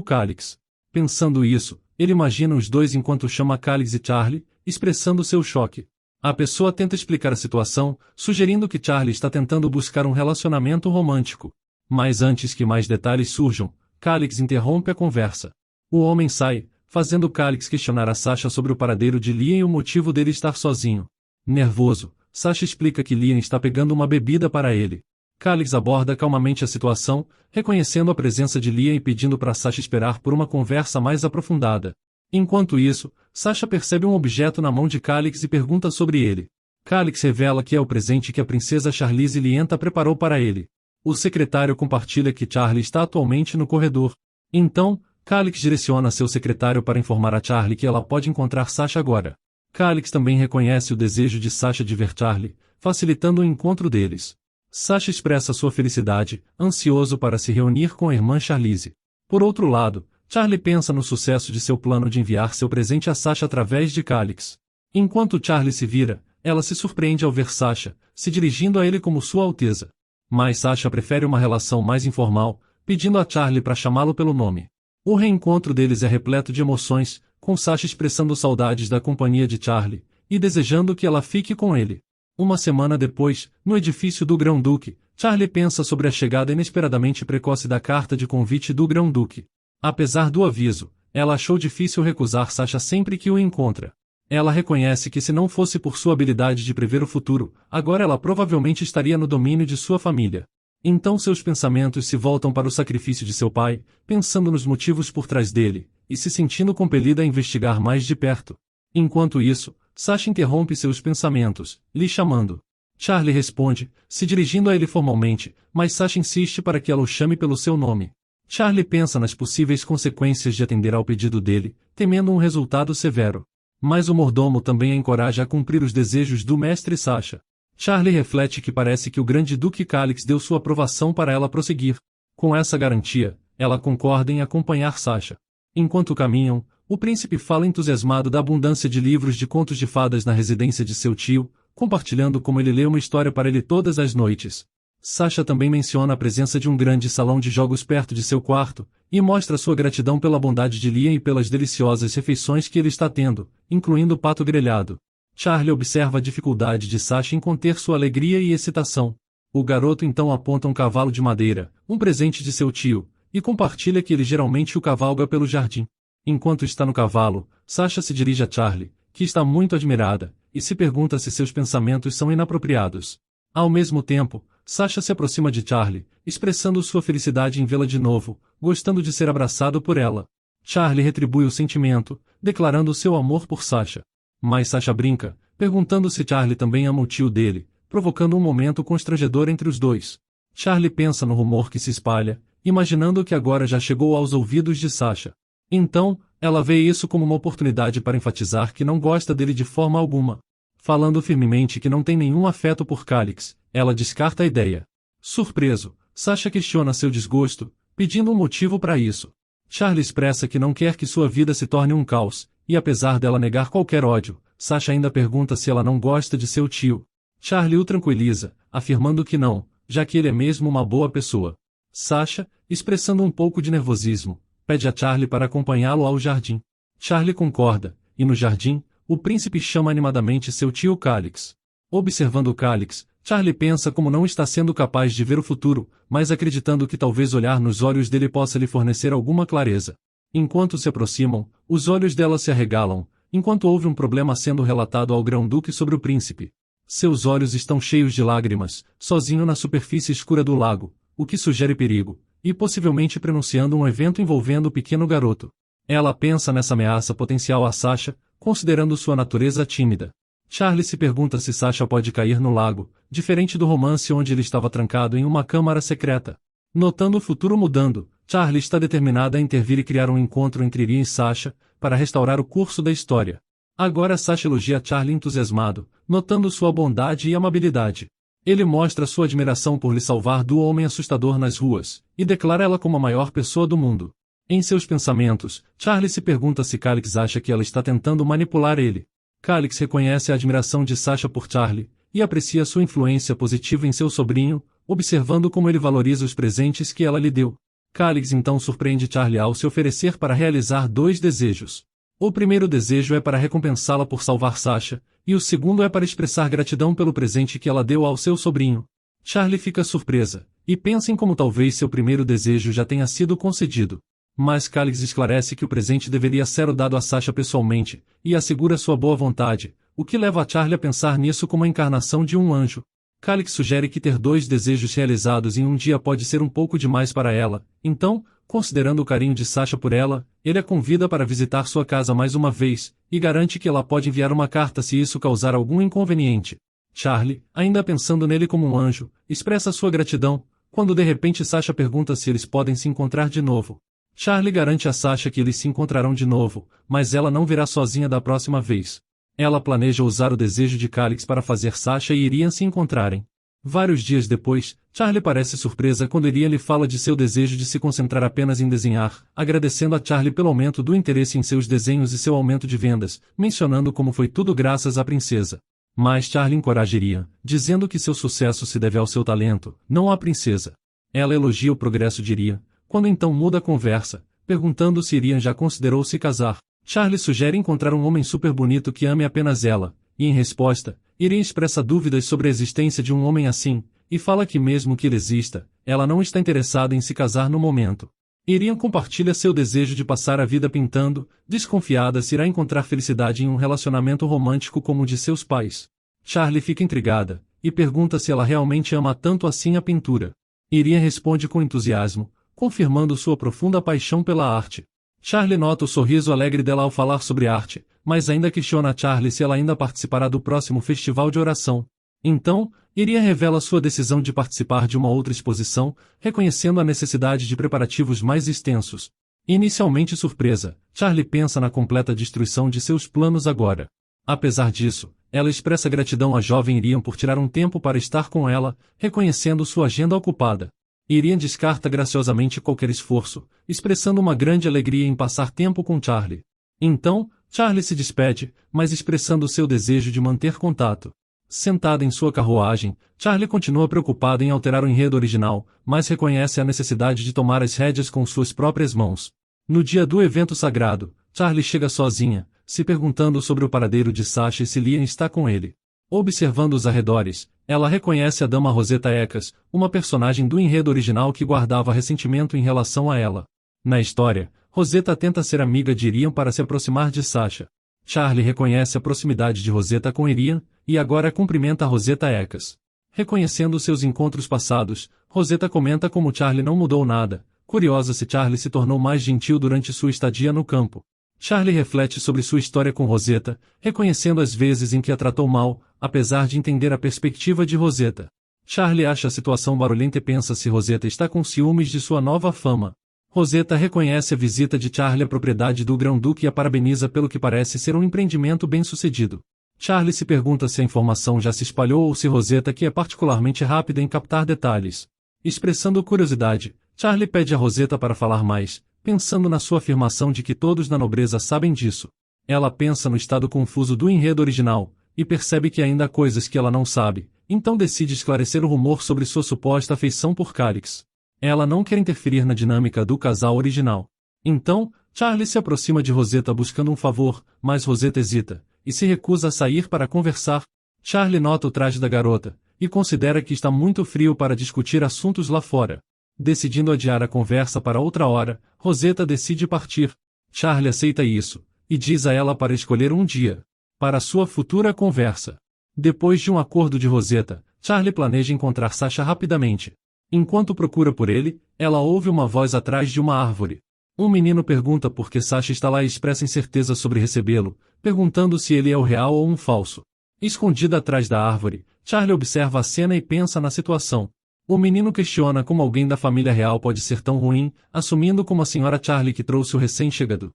Calix. Pensando isso, ele imagina os dois enquanto chama Calix e Charlie, expressando seu choque. A pessoa tenta explicar a situação, sugerindo que Charlie está tentando buscar um relacionamento romântico. Mas antes que mais detalhes surjam, Calix interrompe a conversa. O homem sai, fazendo Calix questionar a Sasha sobre o paradeiro de Liam e o motivo dele estar sozinho. Nervoso, Sasha explica que Liam está pegando uma bebida para ele. Calix aborda calmamente a situação, reconhecendo a presença de Liam e pedindo para Sasha esperar por uma conversa mais aprofundada. Enquanto isso, Sasha percebe um objeto na mão de Calix e pergunta sobre ele. Calix revela que é o presente que a princesa Charlize Lienta preparou para ele. O secretário compartilha que Charlie está atualmente no corredor. Então, Calix direciona seu secretário para informar a Charlie que ela pode encontrar Sasha agora. Calix também reconhece o desejo de Sasha de ver Charlie, facilitando o encontro deles. Sasha expressa sua felicidade, ansioso para se reunir com a irmã Charlize. Por outro lado, Charlie pensa no sucesso de seu plano de enviar seu presente a Sasha através de Calix. Enquanto Charlie se vira, ela se surpreende ao ver Sasha, se dirigindo a ele como Sua Alteza. Mas Sasha prefere uma relação mais informal, pedindo a Charlie para chamá-lo pelo nome. O reencontro deles é repleto de emoções, com Sasha expressando saudades da companhia de Charlie, e desejando que ela fique com ele. Uma semana depois, no edifício do Grão-Duque, Charlie pensa sobre a chegada inesperadamente precoce da carta de convite do Grão-Duque. Apesar do aviso, ela achou difícil recusar Sasha sempre que o encontra. Ela reconhece que se não fosse por sua habilidade de prever o futuro, agora ela provavelmente estaria no domínio de sua família. Então seus pensamentos se voltam para o sacrifício de seu pai, pensando nos motivos por trás dele, e se sentindo compelida a investigar mais de perto. Enquanto isso, Sasha interrompe seus pensamentos, lhe chamando. Charlie responde, se dirigindo a ele formalmente, mas Sasha insiste para que ela o chame pelo seu nome. Charlie pensa nas possíveis consequências de atender ao pedido dele, temendo um resultado severo. Mas o mordomo também a encoraja a cumprir os desejos do mestre Sasha. Charlie reflete que parece que o grande duque Calix deu sua aprovação para ela prosseguir. Com essa garantia, ela concorda em acompanhar Sasha. Enquanto caminham, o príncipe fala entusiasmado da abundância de livros de contos de fadas na residência de seu tio, compartilhando como ele lê uma história para ele todas as noites. Sasha também menciona a presença de um grande salão de jogos perto de seu quarto, e mostra sua gratidão pela bondade de Liam e pelas deliciosas refeições que ele está tendo, incluindo o pato grelhado. Charlie observa a dificuldade de Sasha em conter sua alegria e excitação. O garoto então aponta um cavalo de madeira, um presente de seu tio, e compartilha que ele geralmente o cavalga pelo jardim. Enquanto está no cavalo, Sasha se dirige a Charlie, que está muito admirada, e se pergunta se seus pensamentos são inapropriados. Ao mesmo tempo, Sasha se aproxima de Charlie, expressando sua felicidade em vê-la de novo, gostando de ser abraçado por ela. Charlie retribui o sentimento, declarando seu amor por Sasha. Mas Sasha brinca, perguntando se Charlie também ama o tio dele, provocando um momento constrangedor entre os dois. Charlie pensa no rumor que se espalha, imaginando que agora já chegou aos ouvidos de Sasha. Então, ela vê isso como uma oportunidade para enfatizar que não gosta dele de forma alguma. Falando firmemente que não tem nenhum afeto por Calix, ela descarta a ideia. Surpreso, Sasha questiona seu desgosto, pedindo um motivo para isso. Charlie expressa que não quer que sua vida se torne um caos, e apesar dela negar qualquer ódio, Sasha ainda pergunta se ela não gosta de seu tio. Charlie o tranquiliza, afirmando que não, já que ele é mesmo uma boa pessoa. Sasha, expressando um pouco de nervosismo, pede a Charlie para acompanhá-lo ao jardim. Charlie concorda, e no jardim, o príncipe chama animadamente seu tio Calix. Observando Calix, Charlie pensa como não está sendo capaz de ver o futuro, mas acreditando que talvez olhar nos olhos dele possa lhe fornecer alguma clareza. Enquanto se aproximam, os olhos dela se arregalam, enquanto houve um problema sendo relatado ao Grão-Duque sobre o príncipe. Seus olhos estão cheios de lágrimas, sozinho na superfície escura do lago, o que sugere perigo, e possivelmente prenunciando um evento envolvendo o pequeno garoto. Ela pensa nessa ameaça potencial a Sasha, considerando sua natureza tímida. Charlie se pergunta se Sasha pode cair no lago, diferente do romance onde ele estava trancado em uma câmara secreta. Notando o futuro mudando, Charlie está determinada a intervir e criar um encontro entre Irina e Sasha, para restaurar o curso da história. Agora Sasha elogia Charlie entusiasmado, notando sua bondade e amabilidade. Ele mostra sua admiração por lhe salvar do homem assustador nas ruas, e declara ela como a maior pessoa do mundo. Em seus pensamentos, Charlie se pergunta se Calix acha que ela está tentando manipular ele. Calix reconhece a admiração de Sasha por Charlie, e aprecia sua influência positiva em seu sobrinho, observando como ele valoriza os presentes que ela lhe deu. Calix então surpreende Charlie ao se oferecer para realizar 2 desejos. O primeiro desejo é para recompensá-la por salvar Sasha, e o segundo é para expressar gratidão pelo presente que ela deu ao seu sobrinho. Charlie fica surpresa, e pensa em como talvez seu primeiro desejo já tenha sido concedido. Mas Calix esclarece que o presente deveria ser dado a Sasha pessoalmente, e assegura sua boa vontade, o que leva a Charlie a pensar nisso como a encarnação de um anjo. Calix sugere que ter 2 desejos realizados em um dia pode ser um pouco demais para ela, então, considerando o carinho de Sasha por ela, ele a convida para visitar sua casa mais uma vez, e garante que ela pode enviar uma carta se isso causar algum inconveniente. Charlie, ainda pensando nele como um anjo, expressa sua gratidão, quando de repente Sasha pergunta se eles podem se encontrar de novo. Charlie garante a Sasha que eles se encontrarão de novo, mas ela não virá sozinha da próxima vez. Ela planeja usar o desejo de Calix para fazer Sasha e Irian se encontrarem. Vários dias depois, Charlie parece surpresa quando Irian lhe fala de seu desejo de se concentrar apenas em desenhar, agradecendo a Charlie pelo aumento do interesse em seus desenhos e seu aumento de vendas, mencionando como foi tudo graças à princesa. Mas Charlie encoraja Irian, dizendo que seu sucesso se deve ao seu talento, não à princesa. Ela elogia o progresso de Irian, quando então muda a conversa, perguntando se Irian já considerou se casar. Charlie sugere encontrar um homem super bonito que ame apenas ela, e em resposta, Irian expressa dúvidas sobre a existência de um homem assim, e fala que mesmo que ele exista, ela não está interessada em se casar no momento. Irian compartilha seu desejo de passar a vida pintando, desconfiada se irá encontrar felicidade em um relacionamento romântico como o de seus pais. Charlie fica intrigada, e pergunta se ela realmente ama tanto assim a pintura. Irian responde com entusiasmo, confirmando sua profunda paixão pela arte. Charlie nota o sorriso alegre dela ao falar sobre arte, mas ainda questiona a Charlie se ela ainda participará do próximo festival de oração. Então, Irian revela sua decisão de participar de uma outra exposição, reconhecendo a necessidade de preparativos mais extensos. Inicialmente surpresa, Charlie pensa na completa destruição de seus planos agora. Apesar disso, ela expressa gratidão à jovem Irian por tirar um tempo para estar com ela, reconhecendo sua agenda ocupada. Irian descarta graciosamente qualquer esforço, expressando uma grande alegria em passar tempo com Charlie. Então, Charlie se despede, mas expressando seu desejo de manter contato. Sentada em sua carruagem, Charlie continua preocupado em alterar o enredo original, mas reconhece a necessidade de tomar as rédeas com suas próprias mãos. No dia do evento sagrado, Charlie chega sozinha, se perguntando sobre o paradeiro de Sasha e se Liam está com ele. Observando os arredores, ela reconhece a dama Rosetta Ekas, uma personagem do enredo original que guardava ressentimento em relação a ela. Na história, Rosetta tenta ser amiga de Irian para se aproximar de Sasha. Charlie reconhece a proximidade de Rosetta com Irian, e agora cumprimenta a Rosetta Ekas. Reconhecendo seus encontros passados, Rosetta comenta como Charlie não mudou nada, curiosa se Charlie se tornou mais gentil durante sua estadia no campo. Charlie reflete sobre sua história com Rosetta, reconhecendo as vezes em que a tratou mal, apesar de entender a perspectiva de Rosetta. Charlie acha a situação barulhenta e pensa se Rosetta está com ciúmes de sua nova fama. Rosetta reconhece a visita de Charlie à propriedade do Grão-Duque e a parabeniza pelo que parece ser um empreendimento bem-sucedido. Charlie se pergunta se a informação já se espalhou ou se Rosetta que é particularmente rápida em captar detalhes. Expressando curiosidade, Charlie pede a Rosetta para falar mais, pensando na sua afirmação de que todos na nobreza sabem disso. Ela pensa no estado confuso do enredo original, e percebe que ainda há coisas que ela não sabe, então decide esclarecer o rumor sobre sua suposta afeição por Calix. Ela não quer interferir na dinâmica do casal original. Então, Charlie se aproxima de Rosetta buscando um favor, mas Rosetta hesita, e se recusa a sair para conversar. Charlie nota o traje da garota, e considera que está muito frio para discutir assuntos lá fora. Decidindo adiar a conversa para outra hora, Rosetta decide partir. Charlie aceita isso, e diz a ela para escolher um dia para sua futura conversa. Depois de um acordo de Rosetta, Charlie planeja encontrar Sasha rapidamente. Enquanto procura por ele, Ela ouve uma voz atrás de uma árvore. Um menino pergunta por que Sasha está lá e expressa incerteza sobre recebê-lo, perguntando se ele é o real ou um falso. Escondida atrás da árvore, Charlie observa a cena e pensa na situação. O menino questiona como alguém da família real pode ser tão ruim, assumindo como a senhora Charlie que trouxe o recém-chegado.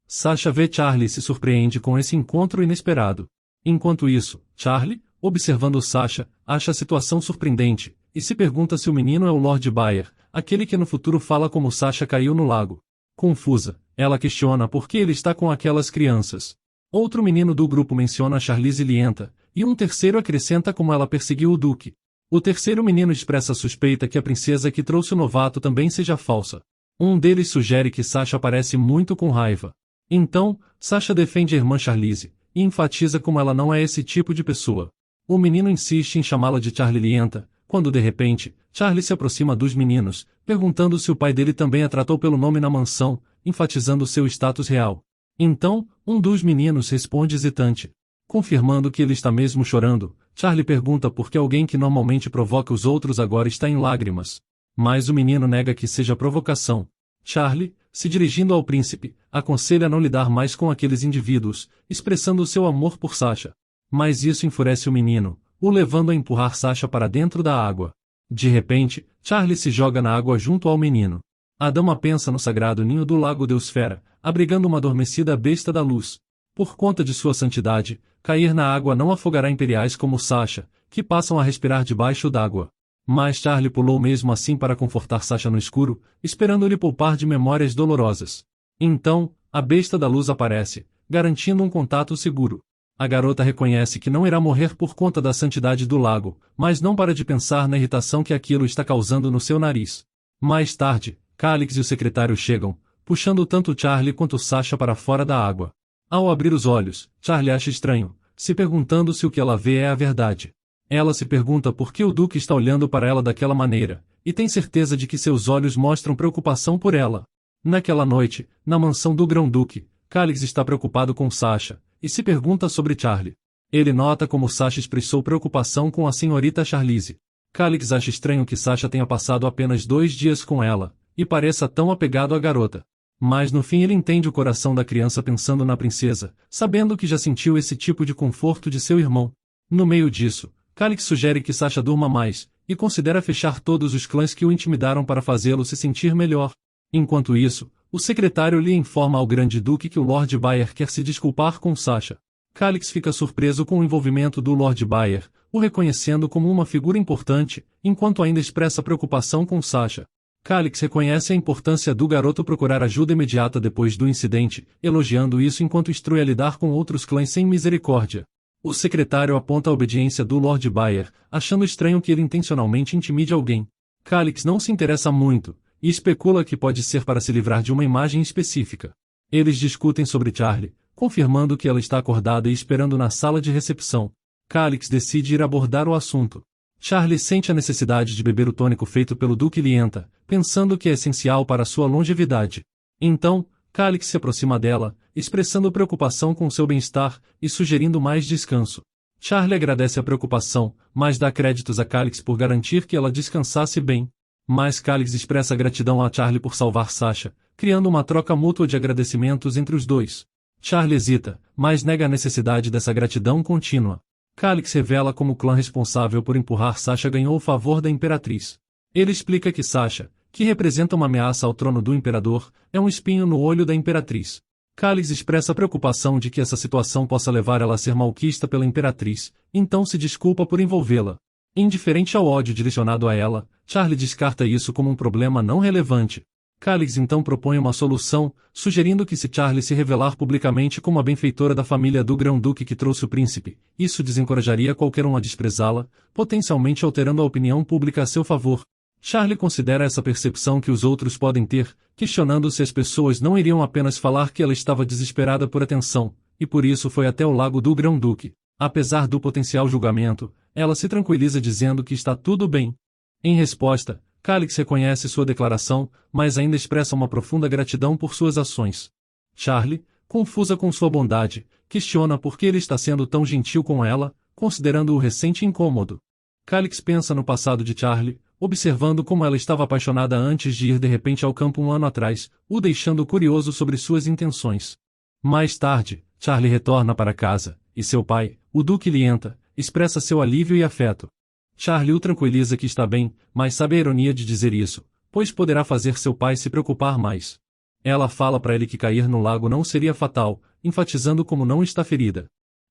Sasha vê Charlie e se surpreende com esse encontro inesperado. Enquanto isso, Charlie, observando Sasha, acha a situação surpreendente, e se pergunta se o menino é o Lord Bayer, aquele que no futuro fala como Sasha caiu no lago. Confusa, ela questiona por que ele está com aquelas crianças. Outro menino do grupo menciona Charlize Lienta, e um terceiro acrescenta como ela perseguiu o Duque. O terceiro menino expressa a suspeita que a princesa que trouxe o novato também seja falsa. Um deles sugere que Sasha parece muito com raiva. Então, Sasha defende a irmã Charlize, e enfatiza como ela não é esse tipo de pessoa. O menino insiste em chamá-la de Charlie Lienta, quando de repente, Charlie se aproxima dos meninos, perguntando se o pai dele também a tratou pelo nome na mansão, enfatizando seu status real. Então, um dos meninos responde hesitante. Confirmando que ele está mesmo chorando, Charlie pergunta por que alguém que normalmente provoca os outros agora está em lágrimas. Mas o menino nega que seja provocação. Charlie, se dirigindo ao príncipe, aconselha a não lidar mais com aqueles indivíduos, expressando seu amor por Sasha. Mas isso enfurece o menino, o levando a empurrar Sasha para dentro da água. De repente, Charlie se joga na água junto ao menino. A dama pensa no sagrado ninho do lago Deusfera, abrigando uma adormecida besta da luz. Por conta de sua santidade, cair na água não afogará imperiais como Sasha, que passam a respirar debaixo d'água. Mas Charlie pulou mesmo assim para confortar Sasha no escuro, esperando lhe poupar de memórias dolorosas. Então, a besta da luz aparece, garantindo um contato seguro. A garota reconhece que não irá morrer por conta da santidade do lago, mas não para de pensar na irritação que aquilo está causando no seu nariz. Mais tarde, Calix e o secretário chegam, puxando tanto Charlie quanto Sasha para fora da água. Ao abrir os olhos, Charlie acha estranho, se perguntando se o que ela vê é a verdade. Ela se pergunta por que o Duque está olhando para ela daquela maneira, e tem certeza de que seus olhos mostram preocupação por ela. Naquela noite, na mansão do Grão-Duque, Calix está preocupado com Sasha, e se pergunta sobre Charlie. Ele nota como Sasha expressou preocupação com a senhorita Charlize. Calix acha estranho que Sasha tenha passado apenas 2 dias com ela, e pareça tão apegado à garota. Mas no fim ele entende o coração da criança pensando na princesa, sabendo que já sentiu esse tipo de conforto de seu irmão. No meio disso, Calix sugere que Sasha durma mais, e considera fechar todos os clãs que o intimidaram para fazê-lo se sentir melhor. Enquanto isso, o secretário lhe informa ao grande duque que o Lord Bayer quer se desculpar com Sasha. Calix fica surpreso com o envolvimento do Lord Bayer, o reconhecendo como uma figura importante, enquanto ainda expressa preocupação com Sasha. Calix reconhece a importância do garoto procurar ajuda imediata depois do incidente, elogiando isso enquanto instrui a lidar com outros clãs sem misericórdia. O secretário aponta a obediência do Lord Bayer, achando estranho que ele intencionalmente intimide alguém. Calix não se interessa muito, e especula que pode ser para se livrar de uma imagem específica. Eles discutem sobre Charlie, confirmando que ela está acordada e esperando na sala de recepção. Calix decide ir abordar o assunto. Charlie sente a necessidade de beber o tônico feito pelo Duque Lienta, pensando que é essencial para sua longevidade. Então, Calix se aproxima dela, expressando preocupação com seu bem-estar e sugerindo mais descanso. Charlie agradece a preocupação, mas dá créditos a Calix por garantir que ela descansasse bem. Mas Calix expressa gratidão a Charlie por salvar Sasha, criando uma troca mútua de agradecimentos entre os dois. Charlie hesita, mas nega a necessidade dessa gratidão contínua. Calix revela como o clã responsável por empurrar Sasha ganhou o favor da Imperatriz. Ele explica que Sasha, que representa uma ameaça ao trono do Imperador, é um espinho no olho da Imperatriz. Calix expressa a preocupação de que essa situação possa levar ela a ser malquista pela Imperatriz, então se desculpa por envolvê-la. Indiferente ao ódio direcionado a ela, Charlie descarta isso como um problema não relevante. Calix então propõe uma solução, sugerindo que se Charlie se revelar publicamente como a benfeitora da família do Grão-Duque que trouxe o príncipe, isso desencorajaria qualquer um a desprezá-la, potencialmente alterando a opinião pública a seu favor. Charlie considera essa percepção que os outros podem ter, questionando se as pessoas não iriam apenas falar que ela estava desesperada por atenção, e por isso foi até o lago do Grão-Duque. Apesar do potencial julgamento, ela se tranquiliza dizendo que está tudo bem. Em resposta, Calix reconhece sua declaração, mas ainda expressa uma profunda gratidão por suas ações. Charlie, confusa com sua bondade, questiona por que ele está sendo tão gentil com ela, considerando-o recente incômodo. Calix pensa no passado de Charlie, observando como ela estava apaixonada antes de ir de repente ao campo um ano atrás, o deixando curioso sobre suas intenções. Mais tarde, Charlie retorna para casa, e seu pai, o Duque Lienta, expressa seu alívio e afeto. Charlie o tranquiliza que está bem, mas sabe a ironia de dizer isso, pois poderá fazer seu pai se preocupar mais. Ela fala para ele que cair no lago não seria fatal, enfatizando como não está ferida.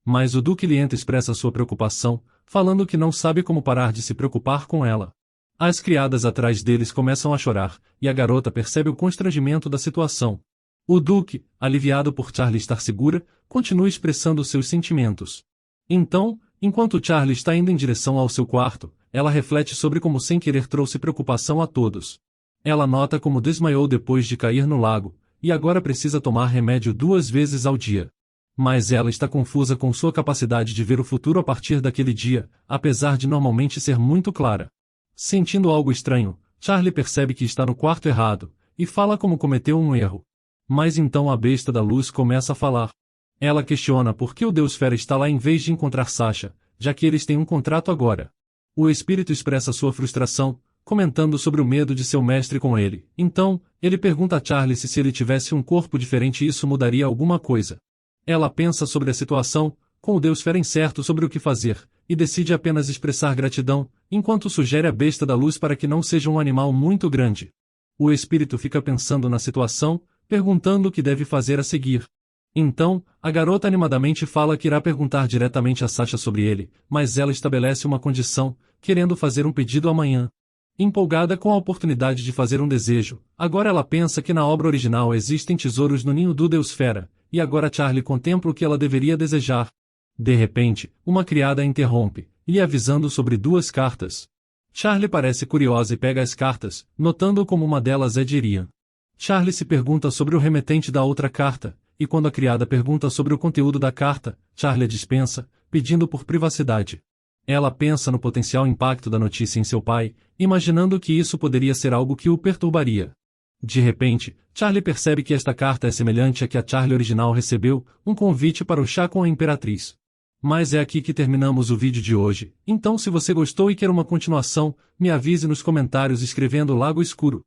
Mas o Duque Lienta expressa sua preocupação, falando que não sabe como parar de se preocupar com ela. As criadas atrás deles começam a chorar, e a garota percebe o constrangimento da situação. O Duque, aliviado por Charlie estar segura, continua expressando seus sentimentos. Então, enquanto Charlie está indo em direção ao seu quarto, ela reflete sobre como sem querer trouxe preocupação a todos. Ela nota como desmaiou depois de cair no lago, e agora precisa tomar remédio 2 vezes ao dia. Mas ela está confusa com sua capacidade de ver o futuro a partir daquele dia, apesar de normalmente ser muito clara. Sentindo algo estranho, Charlie percebe que está no quarto errado, e fala como cometeu um erro. Mas então a besta da luz começa a falar. Ela questiona por que o Deus Fera está lá em vez de encontrar Sasha, já que eles têm um contrato agora. O espírito expressa sua frustração, comentando sobre o medo de seu mestre com ele. Então, ele pergunta a Charlie se ele tivesse um corpo diferente isso mudaria alguma coisa. Ela pensa sobre a situação, com o Deus Fera incerto sobre o que fazer, e decide apenas expressar gratidão, enquanto sugere a besta da luz para que não seja um animal muito grande. O espírito fica pensando na situação, perguntando o que deve fazer a seguir. Então, a garota animadamente fala que irá perguntar diretamente a Sasha sobre ele, mas ela estabelece uma condição, querendo fazer um pedido amanhã. Empolgada com a oportunidade de fazer um desejo, agora ela pensa que na obra original existem tesouros no ninho do Deus Fera, e agora Charlie contempla o que ela deveria desejar. De repente, uma criada a interrompe, lhe avisando sobre 2 cartas. Charlie parece curiosa e pega as cartas, notando como uma delas é de Irian. Charlie se pergunta sobre o remetente da outra carta, e quando a criada pergunta sobre o conteúdo da carta, Charlie a dispensa, pedindo por privacidade. Ela pensa no potencial impacto da notícia em seu pai, imaginando que isso poderia ser algo que o perturbaria. De repente, Charlie percebe que esta carta é semelhante à que a Charlie original recebeu, um convite para o chá com a Imperatriz. Mas é aqui que terminamos o vídeo de hoje, então se você gostou e quer uma continuação, me avise nos comentários escrevendo Lago Escuro.